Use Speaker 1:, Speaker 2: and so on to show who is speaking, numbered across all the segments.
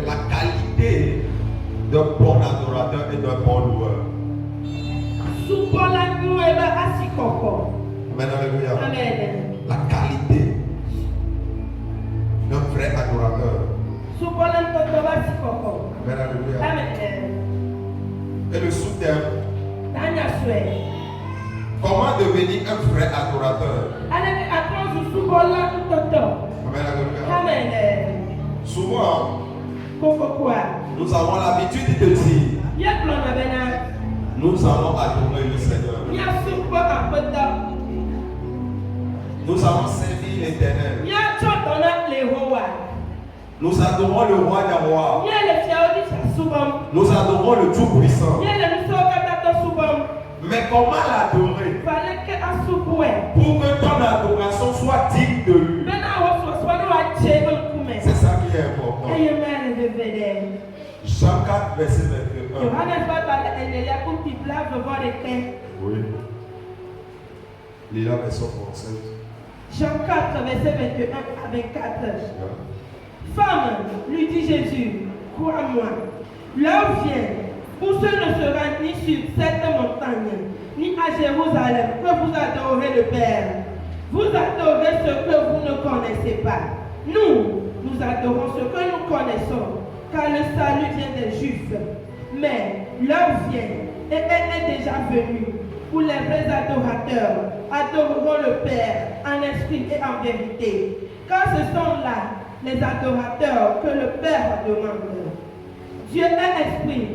Speaker 1: La qualité d'un bon adorateur et d'un bon loueur. Amen, alléluia.
Speaker 2: Amen.
Speaker 1: La qualité d'un vrai adorateur. Amen, alléluia.
Speaker 2: Amen.
Speaker 1: Et le sous-thème, comment devenir un vrai adorateur?
Speaker 2: Amen.
Speaker 1: Alléluia.
Speaker 2: Amen.
Speaker 1: Souvent, nous avons l'habitude de dire, nous allons adorer le Seigneur. Nous allons servir l'Éternel. Nous adorons le roi des rois. Nous adorons le Tout-Puissant. Mais comment l'adorer? Pour que ton adoration soit digne de lui. C'est ça qui est important. Jean 4, verset 21. Oui. Lis la version française.
Speaker 2: Jean 4, verset 21 à 24. Femme, lui dit Jésus, crois-moi, l'heure vient où ce ne sera ni sur cette montagne, ni à Jérusalem que vous adorez le Père. Vous adorez ce que vous ne connaissez pas. Nous adorons ce que nous connaissons, car le salut vient des Juifs. Mais l'heure vient, et elle est déjà venue, où les vrais adorateurs adoreront le Père en esprit et en vérité. Car ce sont là les adorateurs que le Père demande. Dieu est esprit,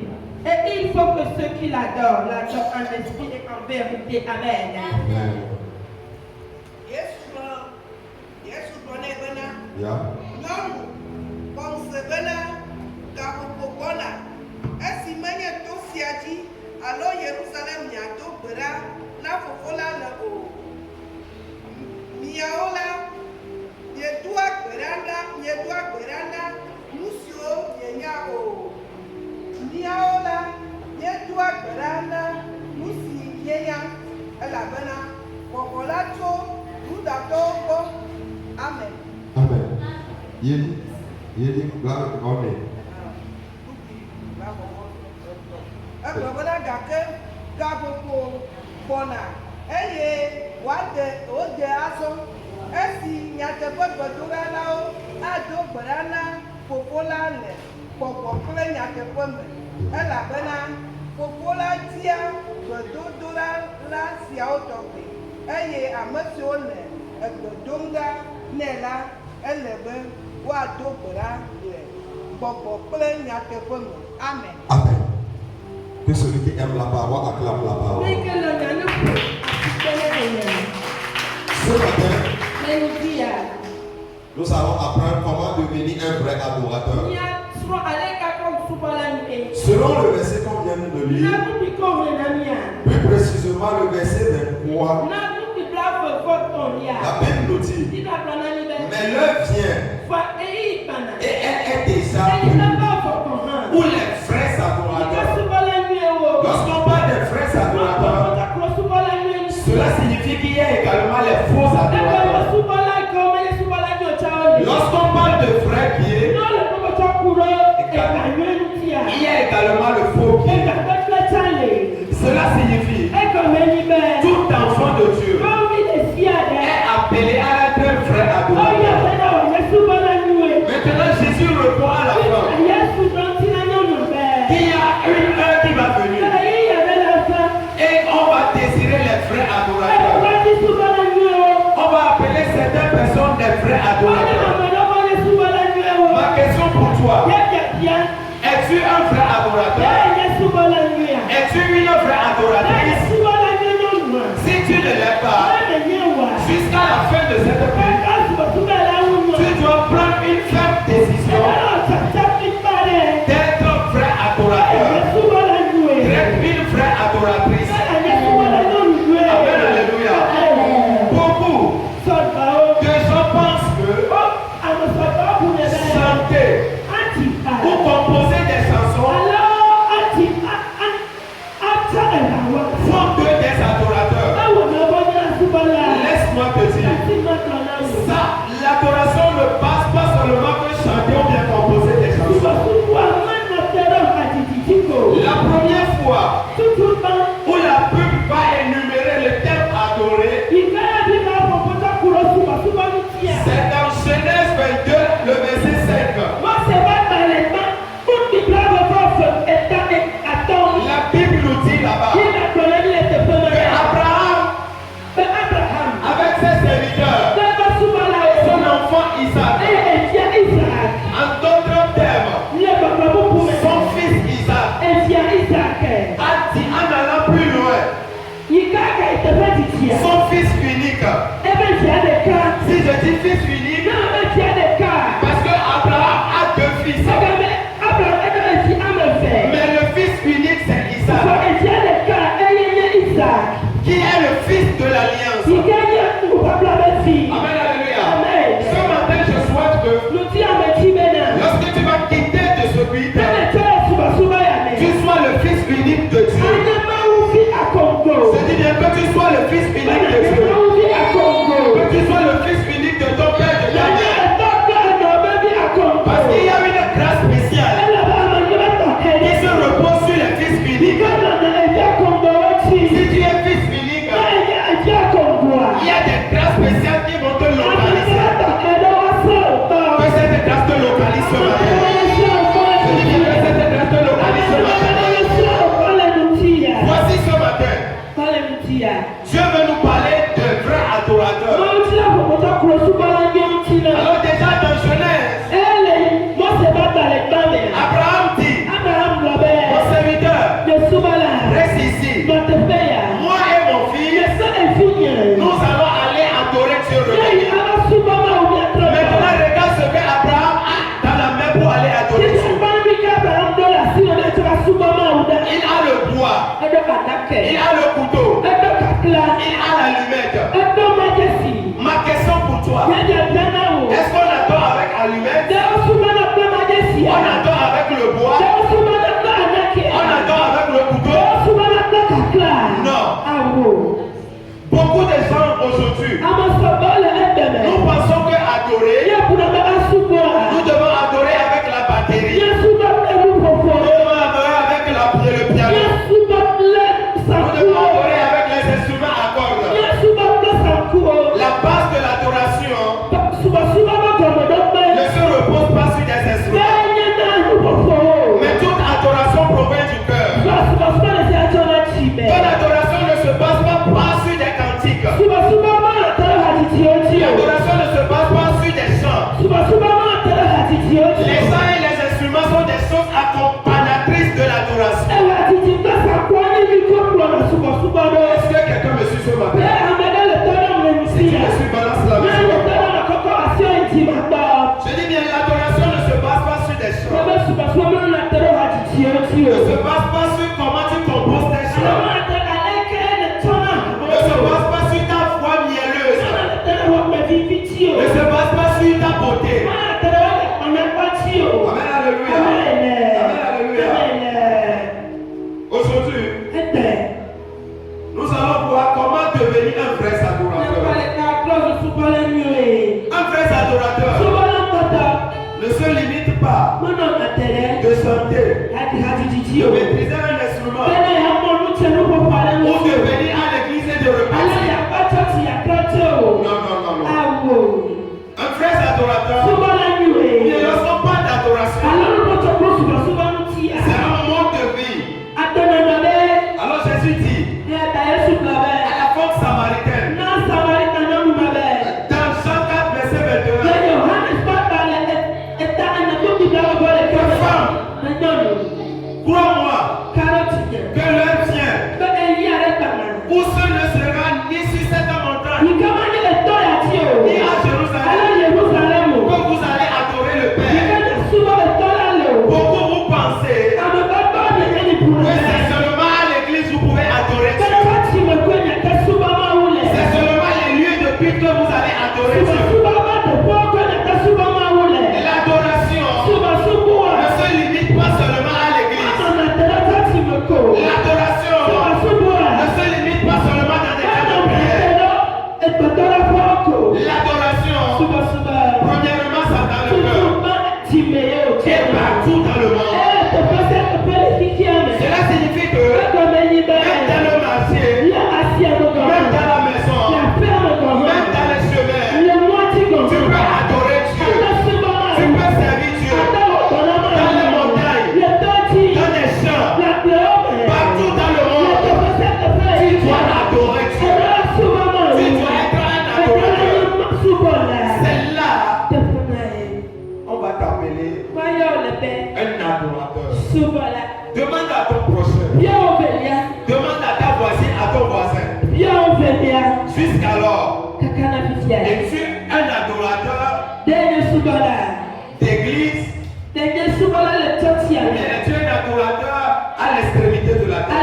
Speaker 2: et il faut que ceux qui l'adorent en esprit et en vérité. Amen.
Speaker 1: Amen. Yeah.
Speaker 3: Alors Jérusalem bientôt bera na fofola le o miaola yedua beranda musio yenya o miaola yedua beranda musi yenya elabena fofola to dudato ko amen.
Speaker 1: Amen. Yedi gloire to God.
Speaker 3: Agbọ̀gbọ́dá gàkẹ́ gàgbogbo bọ̀nà ẹ̀yẹ wàdẹ òde azọ ẹ̀sì nyàtẹ̀gbọ̀gbọ̀dọ̀ rẹ̀ náà àdó gbọ̀dá náà fòfó la lẹ̀ pọ̀pọ̀ kple nyàtẹ̀gbọ̀ mẹ́ elabena fòfó la dia gbẹ̀dodo la siawo tɔgbe ẹ̀yẹ ame siwo le egbedom ɖa nɛ la ele be wàdó gbọ̀dá le pọ̀pọ̀ kple nyàtẹ̀gbọ̀ mẹ́ amen.
Speaker 1: Amen. Que celui qui aime la parole acclame la parole. Ce matin, nous allons apprendre comment devenir un vrai adorateur. Selon le verset qu'on vient de lire, plus précisément le verset 23, la Bible nous dit, mais l'heure vient et elle est déjà venue où les vrais adorateurs. Lorsqu'on parle des vrais adorateurs, cela signifie qu'il y a également les faux adorateurs. Lorsqu'on parle de vrais pieds, il y a également le faux pied. Cela signifie tout enfant de Dieu est appelé à être un vrai adorateur. Maintenant, Jésus répond à la fin. Il y a une heure qui va venir. Et on va désirer les vrais adorateurs. On va appeler certaines personnes des vrais adorateurs. Ma question pour toi, es-tu un vrai adorateur? Es-tu une vraie adoratrice? Si tu ne l'es pas, jusqu'à la fin de cette vie, tu dois prendre une Il a le couteau. Il a l'allumette. Ma question pour toi. Est-ce qu'on adore avec allumette? On adore avec le bois? On adore avec le couteau? Non. Beaucoup de gens aujourd'hui, nous pensons que adorer, nous devons adorer avec la batterie. Nous devons adorer avec le piano. Nous devons adorer avec les instruments à cordes. La base de l'adoration ne se repose pas sur des instruments. Mais toute adoration provient du cœur. Ton adoration ne se base pas sur des cantiques. L'adoration ne se base pas sur des chants. Les chants et les instruments sont des choses accompagnatrices de l'adoration. Est-ce que quelqu'un me suit ce matin? Si tu me suis, balance la main. Je dis bien, l'adoration ne se base pas sur des chants. Ne se base pas sur comment tu composes tes chants. Ne se base pas sur ta voix mielleuse. Ne se base pas sur ta beauté. Amen, alléluia. Amen, alléluia. Aujourd'hui, nous allons voir comment devenir un vrai adorateur. Un vrai adorateur ne se limite pas de chanter, de maîtriser un instrument ou de venir à l'église et de repartir. Non. Un vrai adorateur, lorsqu'on parle d'adoration, c'est un mode de vie. Alors Jésus dit à la femme samaritaine, dans Jean 4, verset 21, femme, crois-moi que l'heure vient où ce ne sera ni sur cette montagne ni à Jérusalem que vous allez adorer le Père. Beaucoup vous pensez que c'est seulement à l'église vous pouvez adorer Dieu. C'est seulement les lieux de culte que vous allez adorer Dieu. L'adoration ne se limite pas seulement à l'église. L'adoration ne se limite pas seulement dans des cas de prière. L'adoration, premièrement, ça dans le cœur et partout dans le monde. Cela signifie que même dans le marché, même dans la maison, même dans les chemins, tu peux adorer Dieu. Tu peux servir Dieu dans les montagnes, dans les champs, partout dans le monde. Tu dois adorer Dieu. Tu dois être un adorateur. C'est là on va t'appeler un adorateur. Demande à ton prochain. Demande à ta voisine, à ton voisin. Jusqu'alors, es-tu un adorateur d'église? Es-tu un adorateur à l'extrémité de la terre?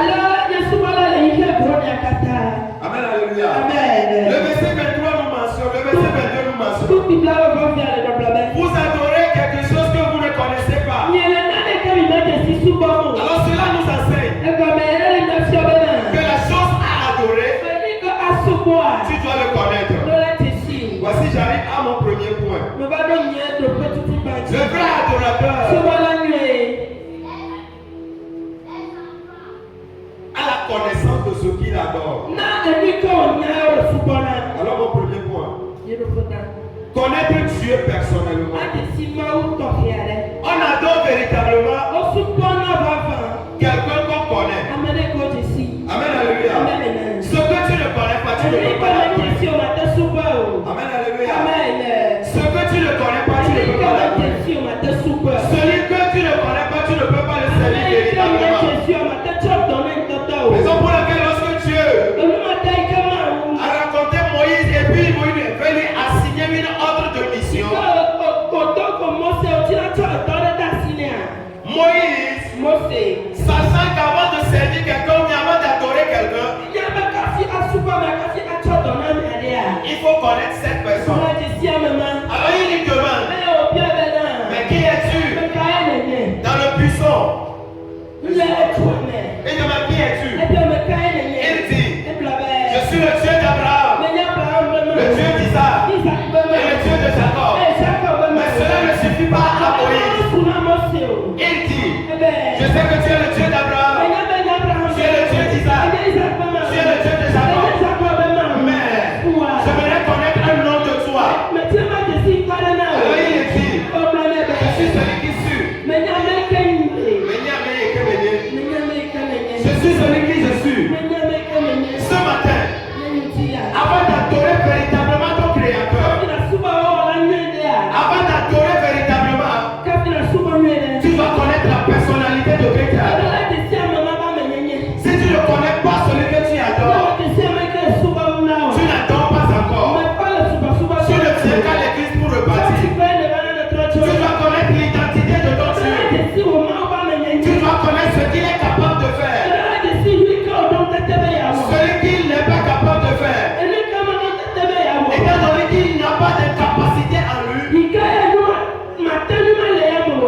Speaker 1: Amen, alléluia. Le verset 23 nous mentionne, le verset 22 nous mentionne. Vous adorez quelque chose que vous ne connaissez pas. Alors cela nous enseigne que la chose à adorer, tu dois le connaître. Voici, j'arrive à mon premier point. Le vrai adorateur a la connaissance de ce qu'il adore. Alors mon premier point, connaître Dieu personnellement. On adore véritablement quelqu'un qu'on connaît. Amen, alléluia. Ce que tu ne connais pas, tu ne peux pas l'adorer. Amen, alléluia. Ce que tu ne connais pas, tu ne peux pas l'adorer. Celui que tu ne connais pas, tu ne peux pas le servir véritablement. Raison pour laquelle lorsque Dieu a raconté Moïse et puis Moïse veut lui assigner une ordre de mission. Moïse, sachant qu'avant de servir quelqu'un ou avant d'adorer quelqu'un, connaître cette personne. Alors il lui demande, mais qui es-tu? Dans le buisson. Il demande, qui es-tu? Il dit, je suis le Dieu d'Abraham, le Dieu d'Isaac et le Dieu de Jacob. Mais cela ne suffit pas à Moïse. Il dit, je sais que tu es le Dieu d'Abraham, tu es le Dieu d'Isaac, tu es le Dieu de Jacob. Mais j'aimerais connaître un nom de toi. Alors il dit, je suis celui qui sue. Je suis celui qui je suis. Ce matin, avant d'adorer véritablement ton Créateur, avant d'adorer véritablement, tu dois connaître la personnalité de quelqu'un. Si tu ne connais pas celui que tu adores, tu n'adores pas encore. Tu ne viens qu'à l'église pour repartir. Tu dois connaître l'identité de ton Dieu. Tu dois connaître ce qu'il est capable de faire. Celui qu'il n'est pas capable de faire. Étant donné qu'il n'a pas de capacité en lui,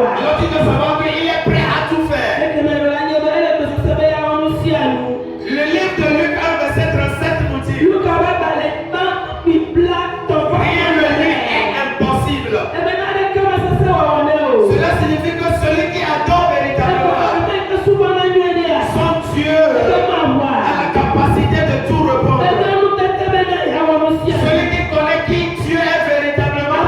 Speaker 1: alors tu dois savoir qu'il est prêt à tout faire. Le livre de Luc 1, verset 37 nous dit, rien ne lui est impossible. Cela signifie que celui qui adore véritablement son Dieu a la capacité de tout répondre. Celui qui connaît qui Dieu est véritablement,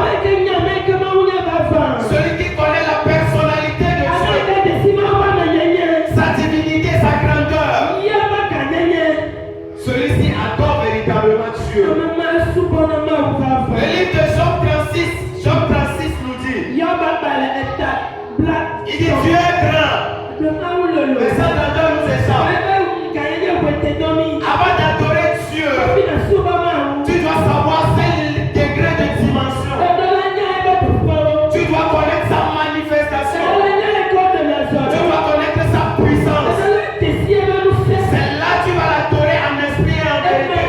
Speaker 1: celui qui connaît la personnalité de Dieu, sa divinité, sa grandeur, celui-ci adore véritablement Dieu. Le livre de Job 36 nous dit, il dit Dieu est grand, mais sa grandeur nous échappe. Avant d'adorer Dieu, tu dois savoir quel degré de dimension. Tu dois connaître sa manifestation. Tu dois connaître sa puissance. C'est là que tu vas l'adorer en esprit et en vérité.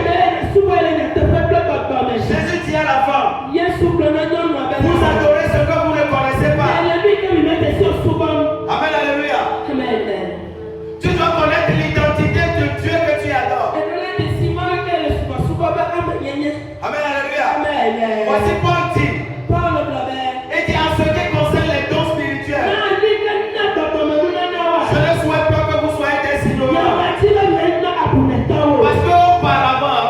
Speaker 1: Jésus dit à la femme, vous adorez ce que vous ne connaissez pas. Amen, alléluia. Tu dois connaître l'identité de Dieu que tu adores. Amen, alléluia. Voici Paul dit, et dit en ce qui concerne les dons spirituels, je ne souhaite pas que vous soyez des ignorants. Parce qu'auparavant,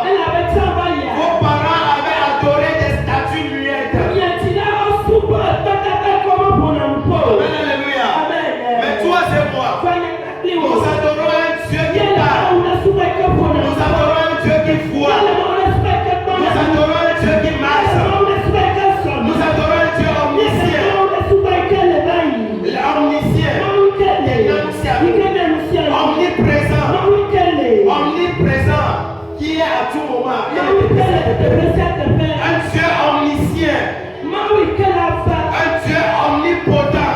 Speaker 1: vos parents avaient adoré des statues muettes. Amen, alléluia. Mais toi et moi, nous adorons un Dieu qui parle. Nous adorons un Dieu qui voit. Nous adorons un Dieu qui marche. Nous adorons un Dieu omniscient. L'omniscient, omniprésent, omniprésent, qui est à tout moment. Un Dieu omniscient, un Dieu omnipotent.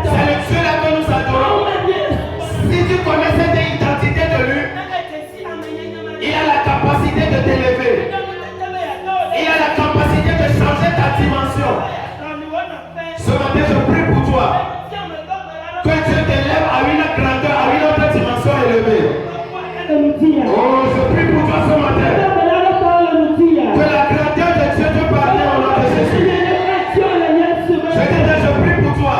Speaker 1: C'est le Dieu là que nous adorons. Si tu connais cette identité de lui, il a la capacité de t'élever. Il a la capacité de changer ta dimension. Ce matin, je prie pour toi. Que Dieu t'élève à une grandeur, à une autre dimension élevée. Oh, je prie pour toi ce matin. Que la grandeur de Dieu te parvienne au nom de Jésus. Je prie pour toi.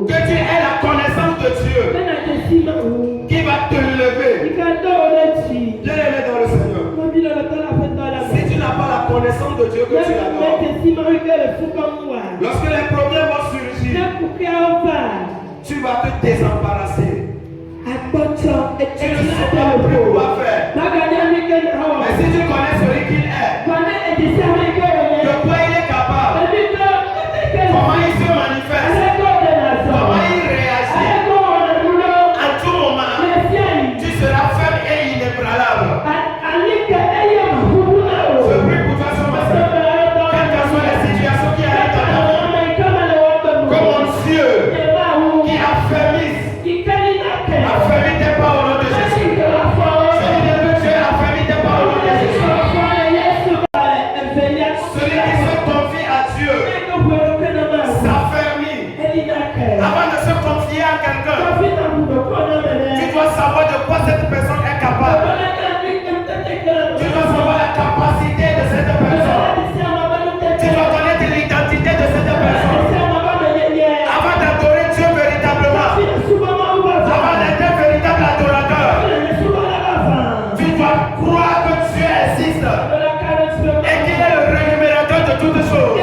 Speaker 1: Que tu aies la connaissance de Dieu qui va te lever. Bien-aimé dans le Seigneur. Si tu n'as pas la connaissance de Dieu que tu adores, lorsque les problèmes vont surgir, tu vas te désembarrasser. Tu ne sais pas plus quoi faire. Mais si tu connais celui qu'il est, de quoi il est capable, comment il se manifeste, comment il réagit, à tout moment, tu seras ferme et inébranlable. Je prie pour toi ce matin, quelles que soient les situations qui arrivent dans ta vie, que mon Dieu qui affermisse Avant de se confier à quelqu'un, tu dois savoir de quoi cette personne est capable. Tu dois savoir la capacité de cette personne. Tu dois connaître l'identité de cette personne. Avant d'adorer Dieu véritablement, avant d'être un véritable adorateur, tu dois croire que Dieu existe et qu'il est le rémunérateur de toutes choses.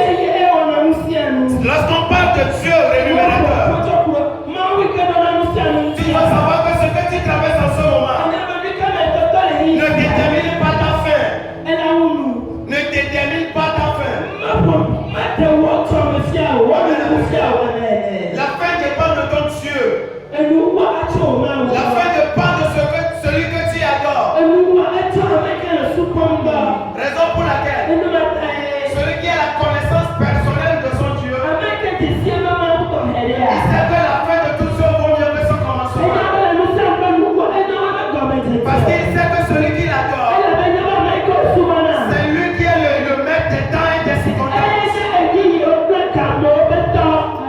Speaker 1: Lorsqu'on parle de Dieu rémunérateur, tu dois savoir que ce que tu traverses en ce moment ne détermine pas ta fin. Ne détermine pas ta fin. La fin dépend de ton Dieu. La fin dépend de celui que tu adores. Raison pour laquelle celui qui a la connaissance personnelle de son Dieu, il sait que la fin de toute chose vaut mieux que son commencement. Parce qu'il sait que celui qui l'adore, c'est lui qui est le maître des temps et des circonstances.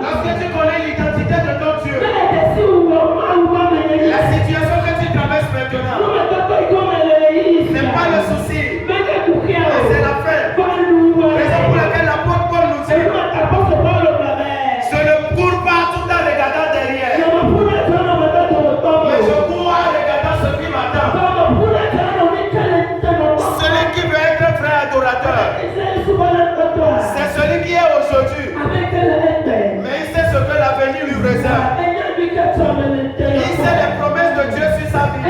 Speaker 1: Lorsque tu connais l'identité de ton Dieu, la situation que tu traverses maintenant, c'est pas le souci, mais c'est la fin. Raison pour laquelle l'apôtre Paul nous dit, je ne cours pas tout en regardant derrière, mais je cours en regardant ce qui m'attend. Celui qui veut être un vrai adorateur, c'est celui qui est aujourd'hui, mais il sait ce que l'avenir lui réserve. Il sait les promesses de Dieu sur sa vie.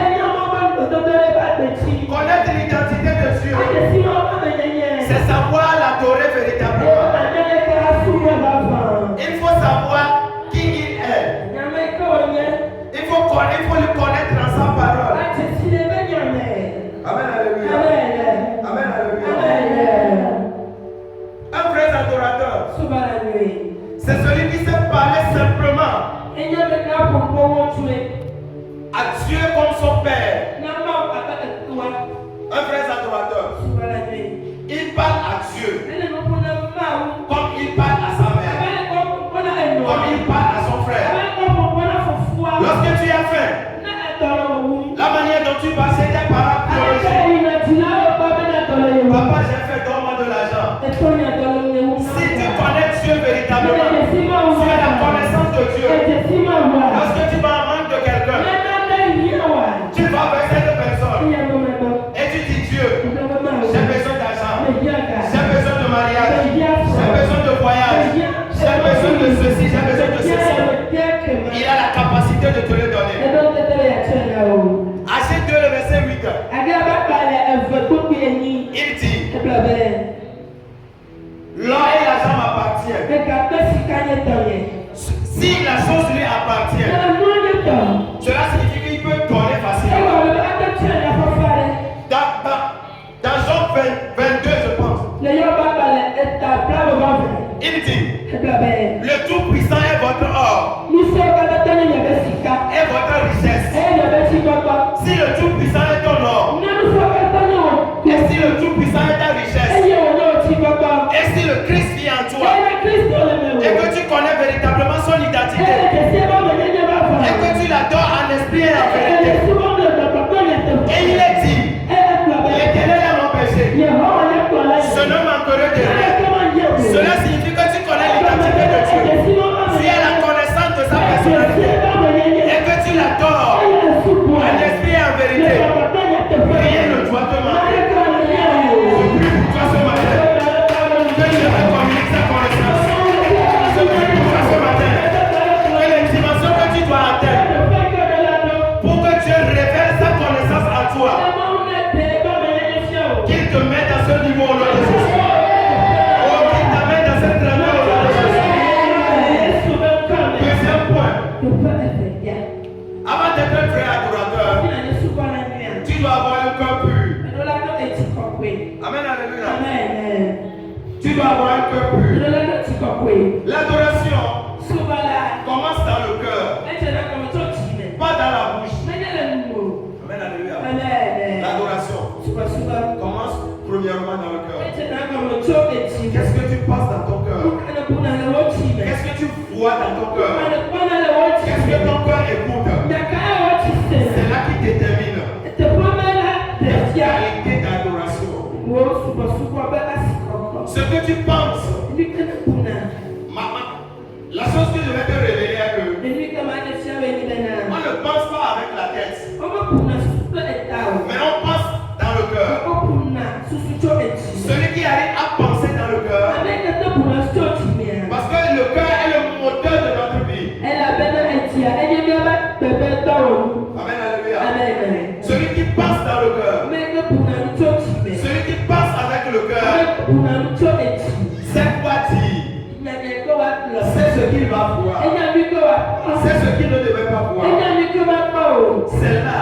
Speaker 1: Connaître l'identité de Dieu, c'est savoir l'adorer véritablement. Il faut savoir qui il est. Il faut le connaître dans sa parole. Amen, alléluia. Amen, alléluia. Un vrai adorateur, c'est celui qui sait parler simplement à Dieu comme son Père. Un vrai adorateur, il parle à Dieu comme il parle à sa mère, comme il parle à son frère. Lorsque tu as faim, la manière dont tu passes tes parents biologiques. Papa, j'ai fait, donne-moi de l'argent. Si tu connais Dieu véritablement, tu as la connaissance de Dieu. Lorsque tu vas en manque de quelqu'un, tu vas vers cette personne et tu dis Dieu, j'ai besoin d'argent, j'ai besoin de mariage, j'ai besoin de voyage, j'ai besoin de ceci, j'ai besoin de ceci. Il a la capacité de te le donner. Achète 2 le verset 8. Il dit, l'or et l'argent m'appartiennent. Si la chose lui appartient, cela signifie qu'il peut donner facilement. Dans Jean 22, je pense, il dit, le Tout-Puissant est votre or et votre richesse. Si le Tout-Puissant est ton or, et si le Tout-Puissant est ta richesse, et si le Christ vit en toi, et que tu connais véritablement son identité, et que tu l'adores en esprit et en vérité, et il est dit, l'Éternel est mon péché, je ne manquerai de rien. Cela signifie que tu connais l'identité de Dieu, tu as la connaissance de sa personnalité, et que tu l'adores en esprit et en vérité. Rien ne doit te manquer. Je prie pour toi ce matin, que Dieu te communique sa connaissance. Je prie pour toi ce matin, que les dimensions que tu dois atteindre, pour que Dieu révèle sa connaissance en toi, qu'il te mette à ce niveau au nom de Jésus. Avant d'être un vrai adorateur, tu dois avoir un cœur pur. Amen, alléluia. Tu dois avoir un cœur pur. L'adoration commence dans le cœur, pas dans la bouche. Amen, alléluia. L'adoration commence premièrement dans le cœur. Qu'est-ce que tu passes dans ton cœur? Qu'est-ce que tu vois dans ton cœur? écoute, c'est là qui détermine la qualité d'adoration. Ce que tu penses, la chose que je vais te révéler est que on ne pense pas avec la tête, mais on pense dans le cœur. Celui qui arrive à penser dans le cœur, parce que le cœur est le moteur de notre vie. Amen, alléluia. Celui qui pense dans le cœur, celui qui pense avec le cœur, c'est quoi dire, c'est ce qu'il va voir, c'est ce qu'il ne devait pas voir. C'est là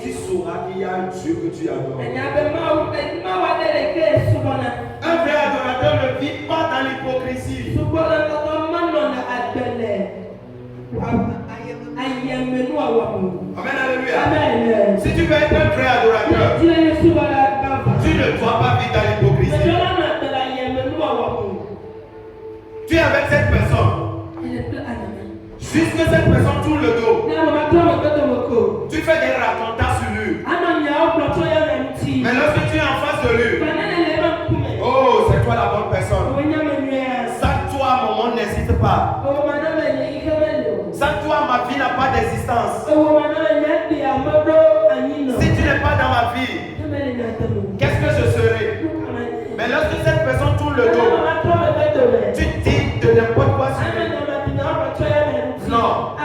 Speaker 1: tu sauras qu'il y a un Dieu que tu adores. Un vrai adorateur ne vit pas dans l'hypocrisie. Amen, alléluia. Si tu veux être un vrai adorateur, tu ne dois pas vivre dans l'hypocrisie. Tu es avec cette personne. Jusque cette personne tourne le dos. Tu fais des racontas sur lui. Mais lorsque tu es en face de lui, oh, c'est toi la bonne personne. Sans toi, mon monde n'existe pas. Sans toi, ma vie n'a pas d'existence. Si tu n'es pas dans ma vie, qu'est-ce que je serai? Mais lorsque cette personne tourne le dos, tu dis de n'importe quoi sur lui. Non, un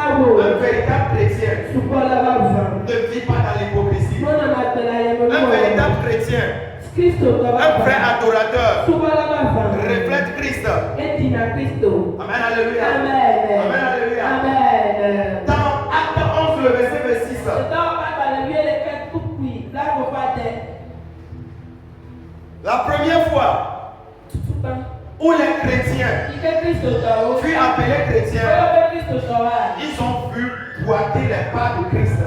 Speaker 1: véritable chrétien ne vit pas dans l'hypocrisie. Un véritable chrétien, un vrai adorateur, reflète Christ. Amen, alléluia. Amen, alléluia. Dans Acte 11, le verset 26. La première fois où les chrétiens furent appelés chrétiens, ils ont vu boiter les pas de Christ.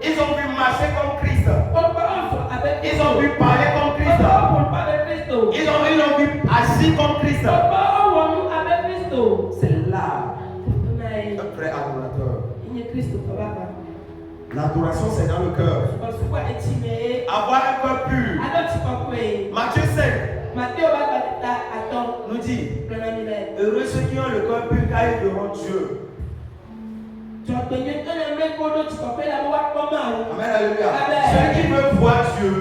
Speaker 1: Ils ont vu marcher comme Christ. Ils ont vu parler comme Christ. Ils ont vu agir comme Christ. C'est là un vrai adorateur. L'adoration, c'est dans le cœur. Avoir un cœur pur. Matthieu 5 nous dit, heureux ceux qui ont le cœur pur car ils verront Dieu. Amen, alléluia. Celui qui veut voir Dieu,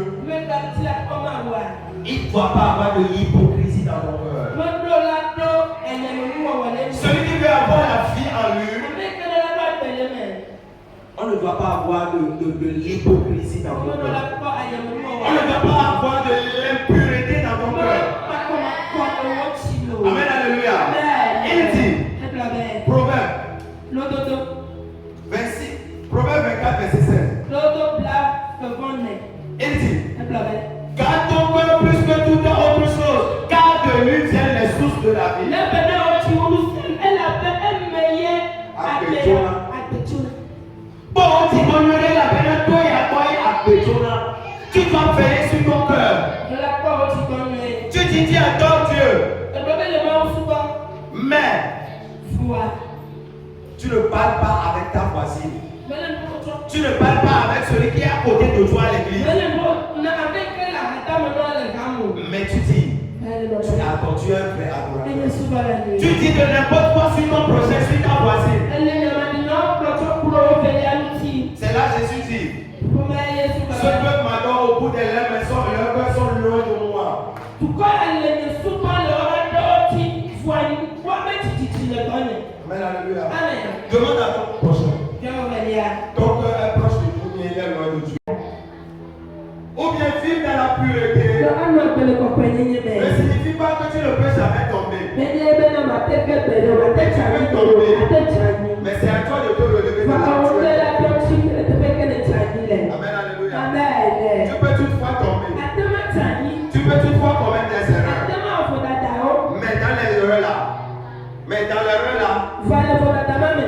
Speaker 1: il ne doit pas avoir de l'hypocrisie dans son cœur. Celui qui veut avoir la vie en lui, on ne doit pas avoir de l'hypocrisie dans ton cœur. On ne doit pas avoir de l'impureté dans ton cœur. Amen, alléluia. Il dit, Proverbe 24, verset 7. Il dit, garde ton cœur plus que toute autre chose, car de lui viennent les sources de la vie. Bon, tu honorerais la peine, toi et à tu dois veiller sur ton cœur. Tu dis, tu adores Dieu. Mais tu ne parles pas avec ta voisine. Tu ne parles pas avec celui qui est à côté de toi à l'église. Mais tu dis, tu attends, tu es un vrai adorateur. Tu dis de n'importe quoi sur ton projet, sur ta voisine. C'est là Jésus dit, ceux qui m'adorent au bout de leurs mains, leurs cœurs sont loin de moi. Amen, alléluia. Demande à ton prochain. Ton cœur est proche de Dieu, mais il est loin de Dieu. Ou bien vivre dans la pureté ne signifie pas que tu ne peux jamais tomber. Tu peux tomber, mais c'est à toi de te relever de la Amen, alléluia. Tu peux toutefois tomber. Tu peux toutefois commettre des erreurs. Mais dans les erreurs là,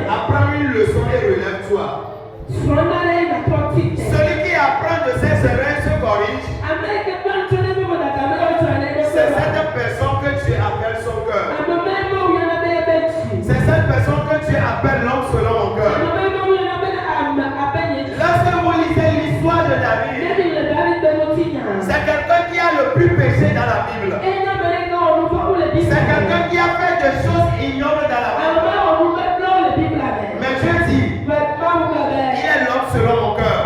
Speaker 1: apprends une leçon et relève-toi. Celui qui apprend de ses erreurs se corrige. C'est cette personne que Dieu appelle son cœur. C'est cette personne C'est quelqu'un qui a fait des choses ignobles dans la Bible. Mais Dieu dit, il est l'homme selon mon cœur.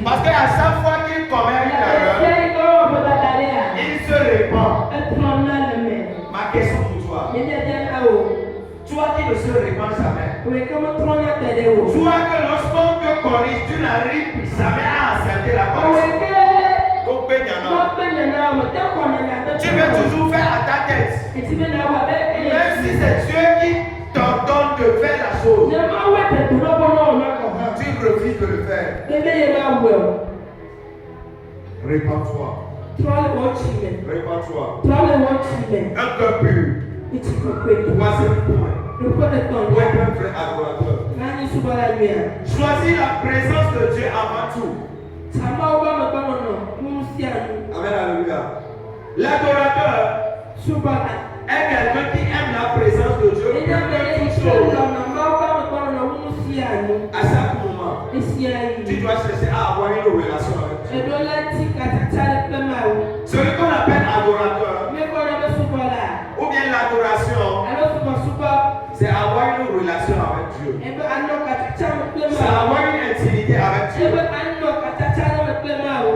Speaker 1: Parce qu'à chaque fois qu'il commet une erreur, il se répand. Ma question pour toi, toi qui ne se répands jamais, toi que lorsqu'on te corrige, tu n'arrives jamais à accepter la correction. Tu veux toujours faire à ta tête. Même si c'est Dieu qui t'ordonne de faire la chose, tu refuses de le faire. Répands-toi. Répands-toi. Un cœur pur. Troisième point. Pour être un vrai adorateur. Choisis la présence de Dieu avant tout. Amen, alléluia. L'adorateur est quelqu'un qui aime la présence de Dieu. À chaque moment, tu dois chercher à avoir une relation avec Dieu. Ce qu'on appelle adorateur, ou bien l'adoration, c'est avoir une relation avec Dieu. C'est avoir une intimité avec Dieu.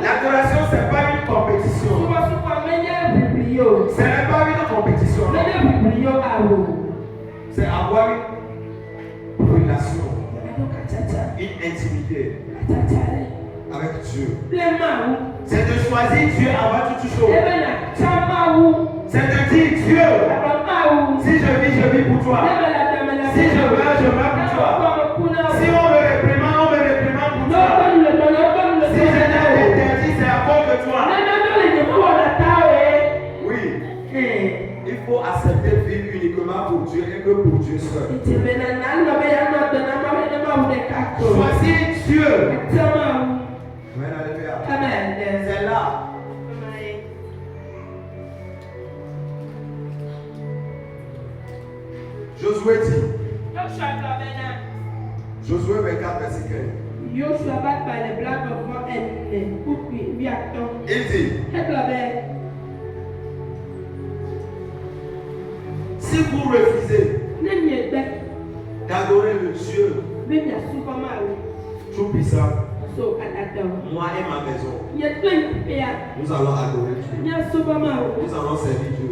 Speaker 1: L'adoration, ce n'est pas une compétition. Ce n'est pas une compétition. C'est avoir une relation, une intimité avec Dieu. C'est de choisir Dieu avant toute chose. C'est de dire Dieu, si je vis pour toi. Si je meurs pour toi. Si on me réprimande pour toi. Si je n'ai interdit, c'est à cause de toi. Oui. Il faut accepter de vivre uniquement pour Dieu et que pour Dieu seul. Choisir Dieu. Amen, alléluia. C'est là. Josué dit. Josué 24, verset 15. Il dit. Si vous refusez d'adorer le Dieu tout-puissant, moi et ma maison, nous allons adorer Dieu. Nous allons servir Dieu.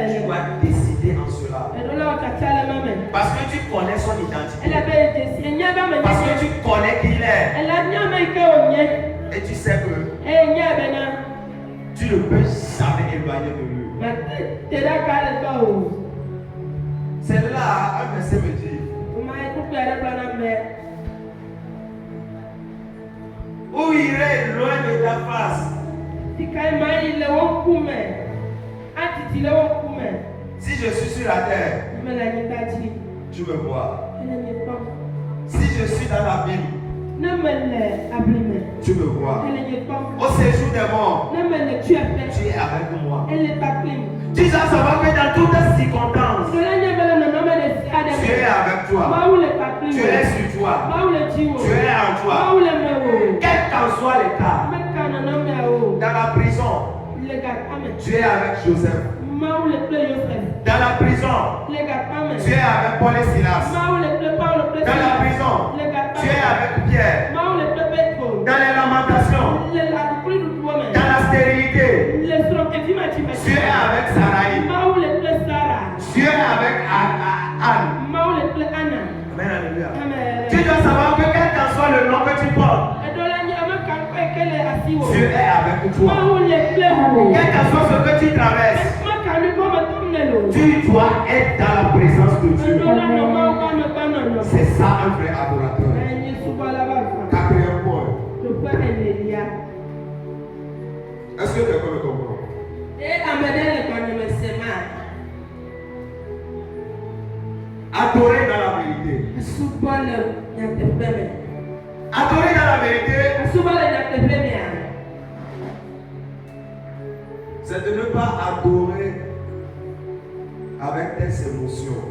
Speaker 1: Tu dois décider en cela. Parce que tu connais son identité. Parce que tu connais qui il est. Et tu sais que tu ne peux jamais éloigner de lui. C'est là, un verset me dit, où irai loin de ta face? Si je suis sur la terre, tu me vois. Si je suis dans la Bible, tu me vois. Au séjour des morts, tu es avec moi. Tu dois savoir que dans toutes les circonstances, tu es avec toi. Tu es sur toi. Tu es en toi. Quel qu'en soit le cas, dans la prison, tu es avec Joseph. Dans la prison, tu es avec Paul et Silas. Dans la prison, tu es avec Pierre. Dans les lamentations, dans la stérilité, tu es avec Sarai. Tu es avec Anne. Amen, alléluia. Tu dois savoir que quel qu'en soit le nom que tu portes, Dieu est avec toi. Quel qu'en soit ce que tu traverses, tu dois être dans la présence de Dieu. C'est ça un vrai adorateur. Quatrième point. Est-ce que quelqu'un me comprend? Adorer dans la vérité. Adorer dans la vérité, c'est de ne pas adorer avec tes émotions.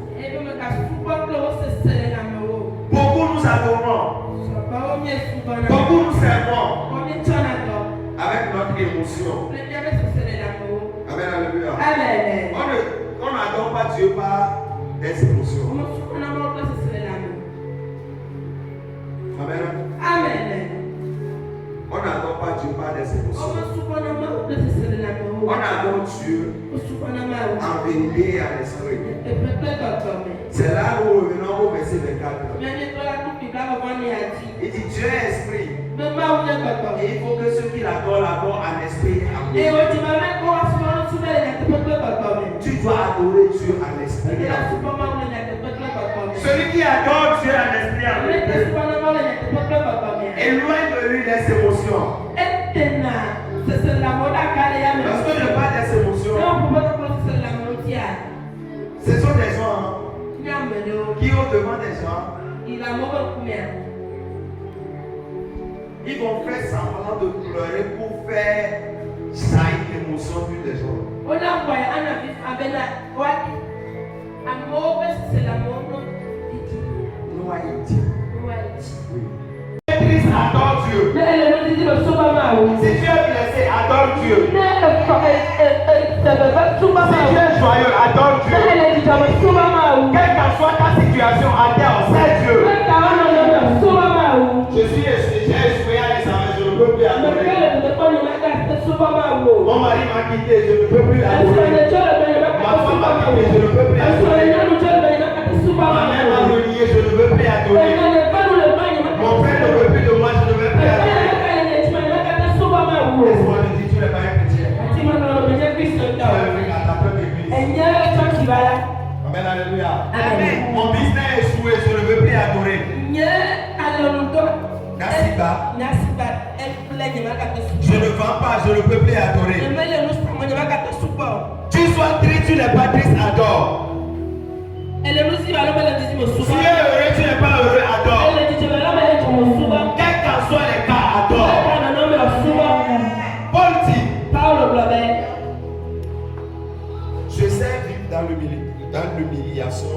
Speaker 1: Beaucoup nous adorons. Beaucoup nous servons avec notre émotion. Amen, alléluia.
Speaker 2: Amen.
Speaker 1: On n'adore pas Dieu par des émotions. Amen.
Speaker 2: Amen.
Speaker 1: On n'adore pas Dieu par des émotions. On adore Dieu en vérité et en esprit. C'est là où nous revenons au verset 24. Il dit Dieu est esprit. Et il faut que ceux qui l'adorent en esprit et en vérité. Tu dois adorer Dieu en esprit et en vérité. Celui qui adore Dieu en esprit et en vérité, éloigne de lui les émotions. Lorsque je parle des émotions, ce sont des gens qui au devant des gens, ils vont faire semblant de pleurer pour faire jaillir l'émotion des gens. Adore Dieu. Si tu es blessé, adore Dieu. Si tu es joyeux, adore Dieu. Quelle qu'en soit ta situation, adore, c'est Dieu. J'ai échoué à l'examen, je ne peux plus adorer. Mon mari m'a quitté, je ne peux plus adorer. Ma femme m'a quitté, je ne peux plus adorer. Ma mère m'a renié, je ne veux plus adorer. Mon père ne veut plus de moi, je ne veux plus adorer. Laisse-moi le dire, tu n'es pas un chrétien. Tu es venu à ta propre église. Amen, alléluia.
Speaker 2: Amen.
Speaker 1: Mon business est échoué, je ne veux plus adorer. Nasiba. Je ne vends pas, je ne peux plus adorer. Tu sois triste, tu n'es pas triste, adore. Tu es heureux, tu n'es pas heureux, adore. Quel qu'en soit les cas, adore. Paul dit, je sais vivre dans l'humiliation.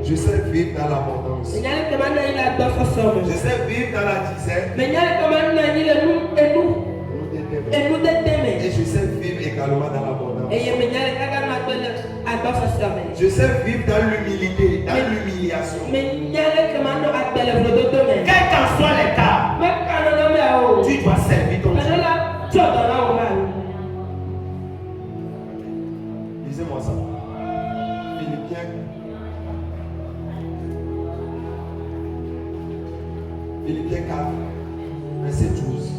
Speaker 1: Je sais vivre dans l'abondance. Je sais vivre dans la disette. Et je sais vivre également dans l'abondance. Je sais vivre dans l'humilité, dans l'humiliation. Quel qu'en soit les cas, tu dois servir ton Dieu. Lisez-moi ça. Philippiens 4, verset 12.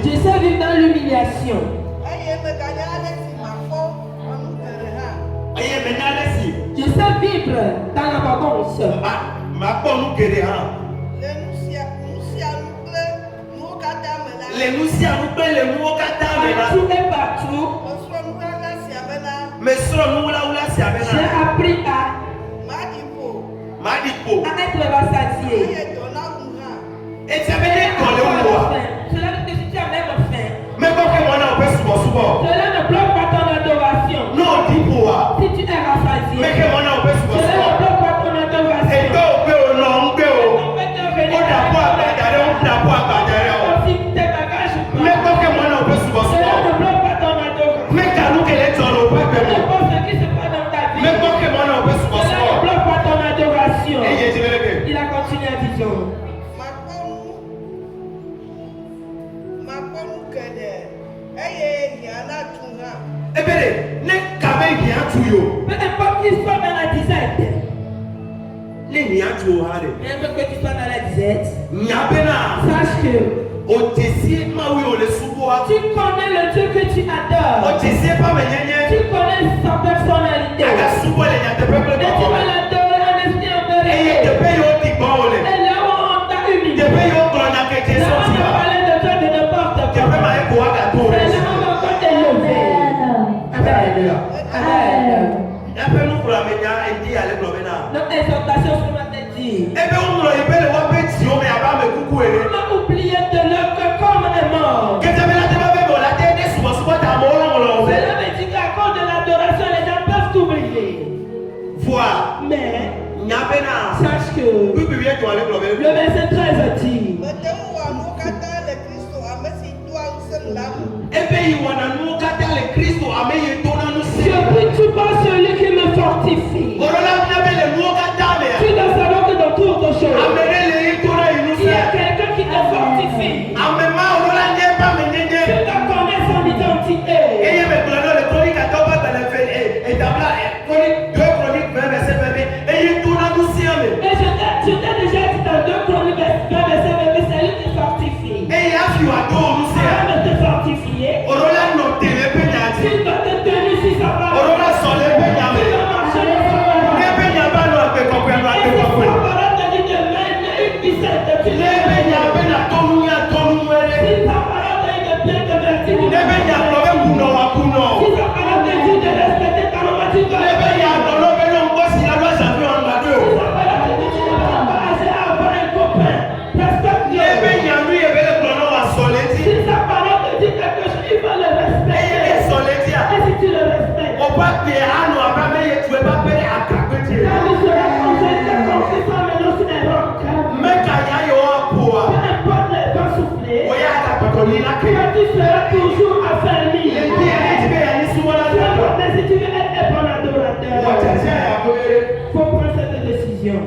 Speaker 2: Je sais vivre dans l'humiliation. Je sais vivre dans l'abondance. Partout. J'ai appris à être rassasié.
Speaker 1: Et tu avais dit qu'on le voit.
Speaker 2: Cela veut dire que si tu as même faim,
Speaker 1: mais
Speaker 2: cela ne bloque pas ton adoration.
Speaker 1: non, dis pour
Speaker 2: si tu es rassasié,
Speaker 1: mais que mon nom
Speaker 2: cela ne bloque pas ton adoration.
Speaker 1: et donc non,
Speaker 2: On peut te venir si tes bagages
Speaker 1: mais que mon nom
Speaker 2: cela ne bloque pas ton adoration.
Speaker 1: mais quand nous qu'elle est dans le peuple
Speaker 2: N'importe ce qui se passe dans ta vie,
Speaker 1: mais que mon nom
Speaker 2: cela ne bloque pas ton adoration.
Speaker 1: et
Speaker 2: Il a continué à dire. Peu importe qu'il soit dans la disette, même que tu sois dans la disette, sache que tu connais le Dieu que tu adores. Tu connais sa personnalité. Et tu vas l'adorer en esprit en vérité. Et là où on t'a humilié, là où on a parlé de toi de n'importe quoi, c'est là où on va t'élever. Amen. Amen. Notre exhortation ce matin dit, on a oublié de leur que comme est mort. tout par celui qui me fortifie. Tu dois savoir que dans toute autre chose, il y a quelqu'un qui te fortifie. Tu dois connaître son identité. Mais je t'ai déjà dit dans 2 Chroniques 20, verset 20, c'est lui qui fortifie. Avant de te fortifier, tu dois te tenir sur sa parole. Tu dois marcher dans sa parole. Et si sa parole te dit de mettre une ficelle de tu l'es. Si sa parole te dit de bien te vertir, si sa parole te dit de respecter ta norme, tu dois tu seras toujours affermi. Si tu veux être un bon adorateur, il faut prendre cette décision.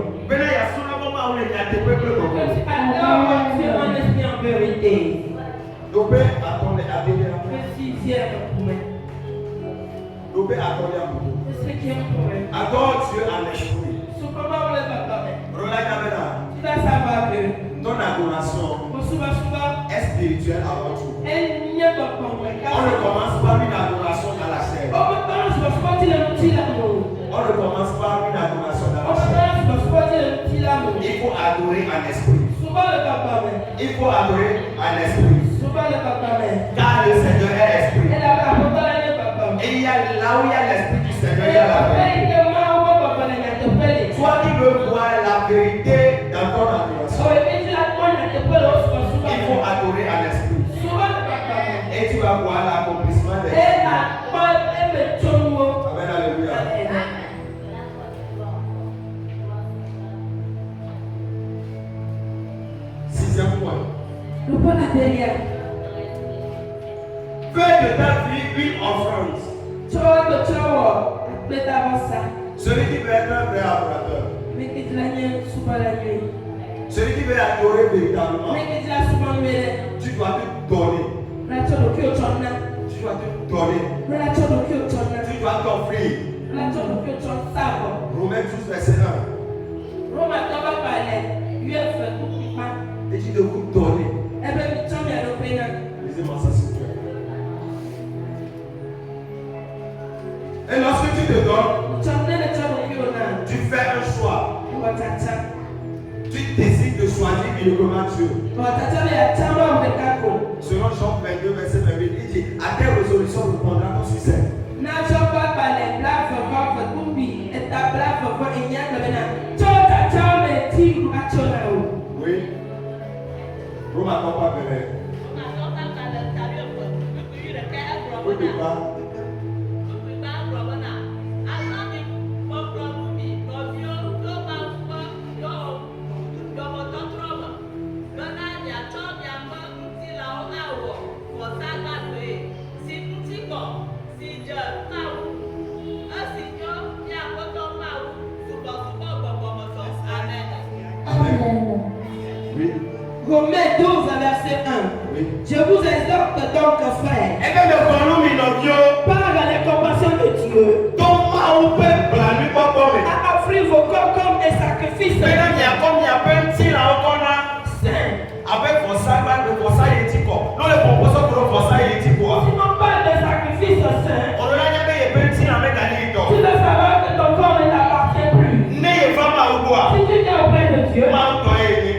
Speaker 2: Alors, tu es un esprit en vérité. Le 6e point. Le 5e point.
Speaker 1: Adore Dieu en esprit.
Speaker 2: Tu dois savoir que
Speaker 1: ton adoration est spirituelle avant tout. On ne commence pas une adoration dans la chair. On ne commence pas une adoration dans la chair. Il faut adorer en esprit. Il faut adorer en esprit. Car le Seigneur est esprit. Et il y a là où il y a l'esprit du Seigneur, il y a la vérité. Toi qui veux voir la vérité dans ton adoration, il faut adorer en esprit. Et tu vas voir l'accomplissement des esprits. Amen, alléluia. Sixième point. Fais de ta vie une offrande. Celui qui veut être un vrai adorateur. Celui qui veut adorer véritablement. Tu dois te donner. Tu dois te donner. Tu dois t'offrir. Romains 12, verset 1. Et tu dois te donner. Lisez-moi ça s'il vous plaît. Et lorsque tu te donnes, tu fais un choix. Tu décides de choisir uniquement Dieu. Selon Jean 22, verset 28, il dit à quelle résolution répondra ton succès. Oui. Roma pas belle. Oui, pas.
Speaker 2: Romains 12, verset 1. Oui. Je vous exhorte donc, frères, par les compassions de Dieu, à offrir vos corps comme un sacrifice saint. Si on parle de sacrifice saint, tu dois savoir que ton corps ne t'appartient plus. Si tu es auprès de Dieu,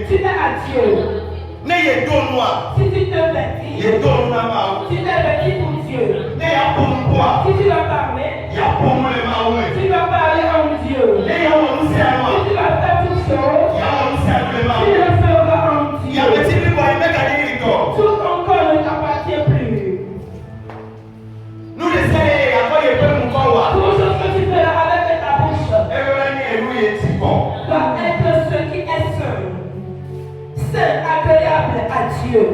Speaker 2: tu es à Dieu. Si tu te vêtis, tu t'es vêti pour Dieu. Si tu dois parler, tu dois parler en Dieu. Si tu dois faire toute chose, tu le feras en Dieu. Tout ton corps ne t'appartient plus. Tout ce que tu feras avec ta bouche doit être ce qui est saint. Saint, agréable à Dieu.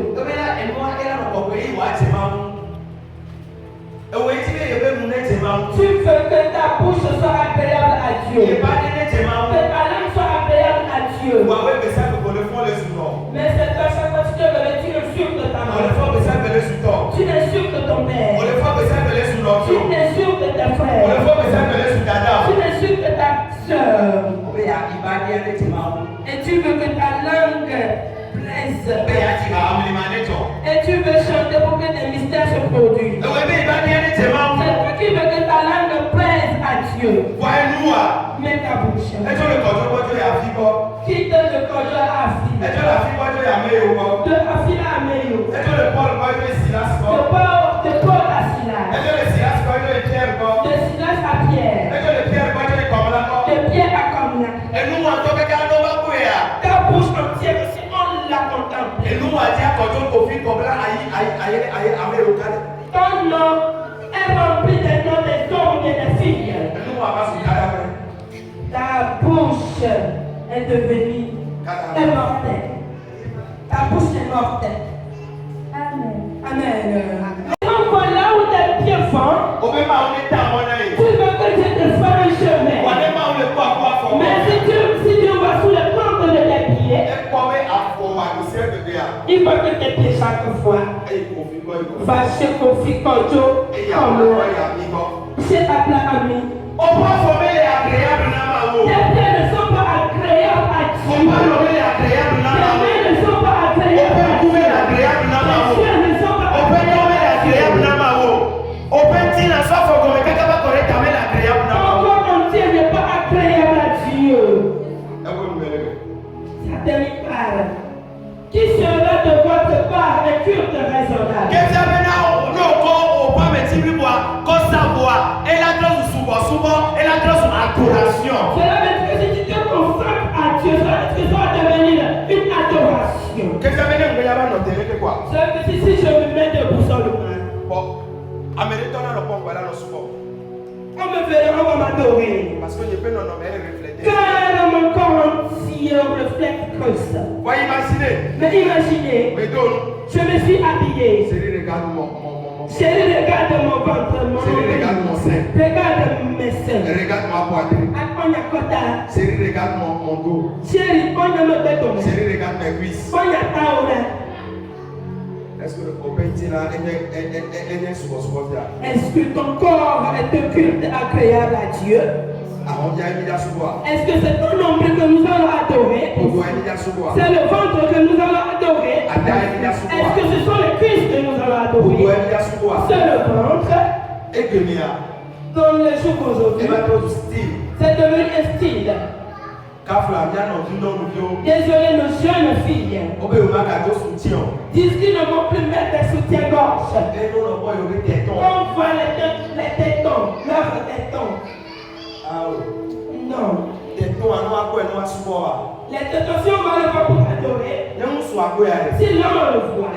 Speaker 2: Tu veux que ta bouche soit agréable à Dieu. Que ta langue soit agréable à Dieu. Mais c'est à chaque fois que tu te réveilles, tu insultes ta mère. Tu insultes ton père. Tu insultes tes frères. Tu insultes ta soeur. Et tu veux que ta langue plaise. Et tu veux chanter pour que des mystères se produisent. C'est toi qui veux que ta langue plaise à Dieu. Mets ta bouche. Quitte le corps à Afi. De Afi à Améo. De Paul à Silas. De Silas à Pierre. De Pierre à Comna. Ta bouche entière aussi, on la contemple. Ton nom est rempli des noms des hommes et des filles. Ta bouche est devenue mortelle. Ta bouche est mortelle. Amen. Amen. Donc voilà où tes pieds vont. Tu veux que je te fasse un chemin. Mais si tu vas sous le plantes de tes pieds, il faut que tes pieds chaque fois va chez Kofi Kojo comme moi. Chez Abla Ami. Tes pieds ne sont pas agréables à Dieu. Tes mains ne sont pas agréables à Dieu. Tes yeux ne sont pas agréables à Dieu. Ton corps entier n'est pas agréable à Dieu. Ça termine par qui sera de votre part un culte raisonnable. Cela veut dire que si tu te consacres à Dieu, cela veut dire que ça va devenir une adoration. Cela veut dire que si je me mets debout sur le mal, on me verra, on va m'adorer. Car mon corps entier reflète Christ. Mais imaginez, je me suis habillé. Chérie, regarde mon ventre,
Speaker 1: regarde mon sein.
Speaker 2: Regarde mes seins.
Speaker 1: Regarde ma poitrine.
Speaker 2: Chérie,
Speaker 1: regarde mon dos.
Speaker 2: Chérie, on a me béton.
Speaker 1: Chérie, regarde mes cuisses. Est-ce que le copain est
Speaker 2: Est-ce que ton corps est un culte agréable à Dieu? Est-ce que c'est ton nombre que nous allons adorer? C'est le ventre que nous allons adorer? Est-ce que ce sont les cuisses que nous allons adorer? C'est le ventre? Dans les jours aujourd'hui, c'est devenu un style. Désolé, nos jeunes filles disent qu'ils ne vont plus mettre des soutiens-gorge. On voit les tétons, leurs tétons. Non. Les tétons, si on va le voir pour adorer, si l'homme le voit,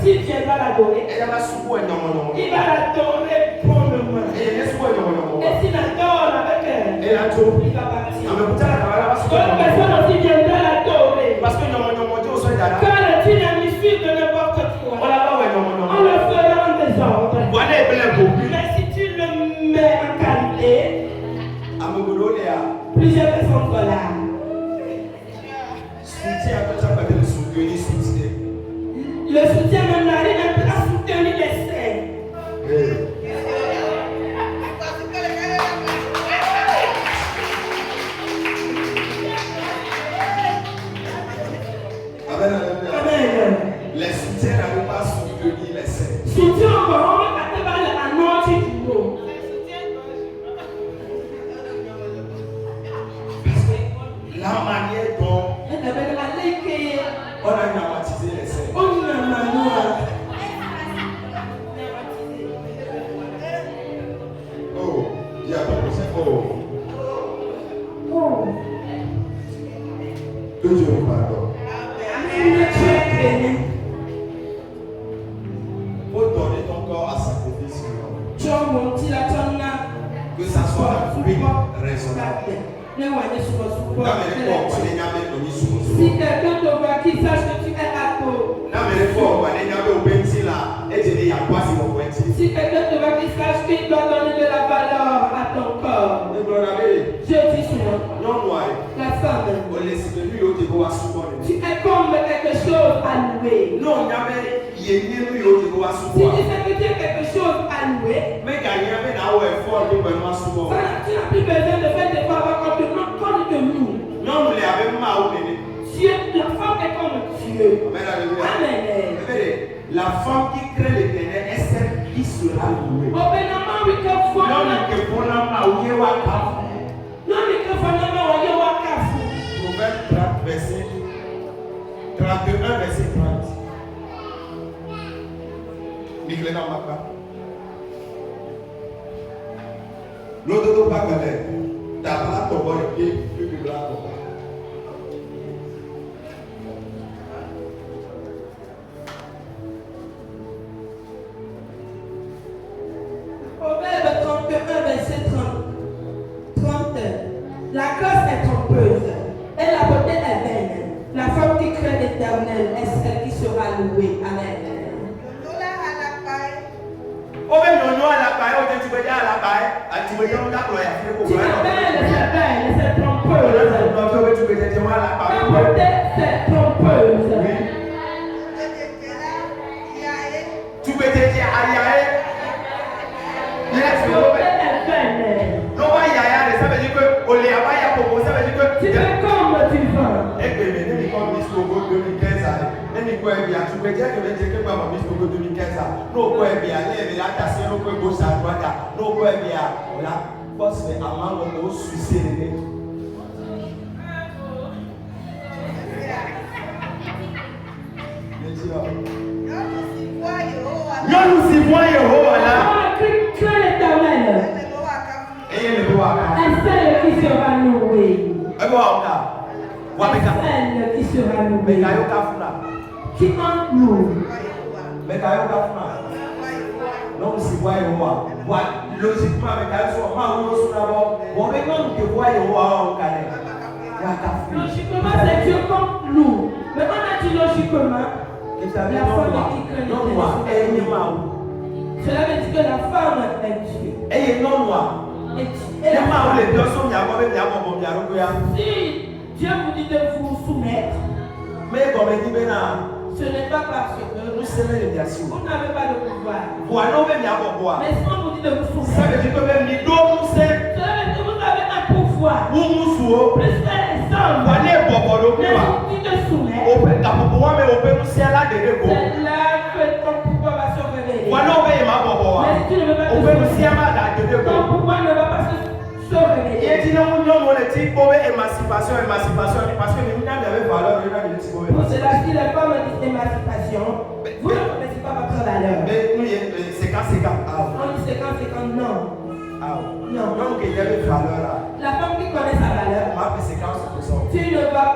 Speaker 2: s'il viendra l'adorer, il va l'adorer pour le moins. Et s'il adore avec elle, il va partir. D'autres personnes aussi viendront l'adorer. Car tu n'as mis suite de n'importe quoi. On le fera en désordre. Mais si tu le mets en qualité, plusieurs personnes sont là. Le soutien même n'arrive même pas à soutenir les seins. Amen.
Speaker 1: Les soutiens n'arrivent pas à soutenir les seins.
Speaker 2: Soutien encore, on va te parler à notre niveau.
Speaker 1: La manière dont on a dramatisé les seins. Oh, il y a pas de seins. Oh. Que Dieu nous pardonne. Faut donner ton corps à sacrifice. Que ça soit un fruit raisonnable.
Speaker 2: Si quelqu'un te voit, qu'il sache que tu es à tôt. Si quelqu'un te voit, qu'il sache qu'il doit donner de la chose à louer.
Speaker 1: Non, il y avait
Speaker 2: Si tu sais que tu as quelque chose à louer,
Speaker 1: mais tu n'as
Speaker 2: plus besoin de faire des efforts quand tu te loues.
Speaker 1: Non, nous l'avons
Speaker 2: Dieu, la femme est comme Dieu. Amen.
Speaker 1: La femme qui crée l'Éternel est celle qui sera louée.
Speaker 2: Proverbe
Speaker 1: 30, verset 31, verset 30. Michel dans ma part. L'autre de pas galère. T'as pas ton bon pied, plus que blanc.
Speaker 2: Proverbe 31, verset 30. La grâce est trompeuse et la beauté est vaine. La femme qui craint l'Éternel est celle qui sera louée. Amen. Tu es belle, c'est belle, c'est trompeuse. La beauté, c'est trompeuse.
Speaker 1: Tu peux te dire aïe aïe.
Speaker 2: La beauté est vaine.
Speaker 1: Non, ça veut dire que
Speaker 2: Tu fais comme tu veux. Crains l'Éternel. Elle celle qui sera louée. Celle qui sera louée. Qui en loue.
Speaker 1: Non, si vous logiquement, avec
Speaker 2: logiquement, c'est Dieu comme loue. Mais on a dit logiquement, la femme qui craint l'Éternel. Cela veut dire que la femme est Dieu.
Speaker 1: Et non, moi. Si
Speaker 2: Dieu vous dit de vous soumettre,
Speaker 1: mais comme il dit,
Speaker 2: ce n'est pas parce que vous n'avez pas de pouvoir. Mais si on vous dit de vous soumettre,
Speaker 1: ça veut dire que même les deux,
Speaker 2: cela veut dire que vous avez un pouvoir. Plus que les hommes. Mais si tu te soumets, c'est là que ton pouvoir va se révéler. Mais si tu ne veux pas te soumettre, ton pouvoir ne va pas se révéler. Pour cela, si les femmes disent émancipation, vous ne connaissez pas votre valeur.
Speaker 1: Mais c'est quand c'est quand.
Speaker 2: On dit c'est quand non. Non.
Speaker 1: La
Speaker 2: La femme qui connaît sa valeur, tu ne vas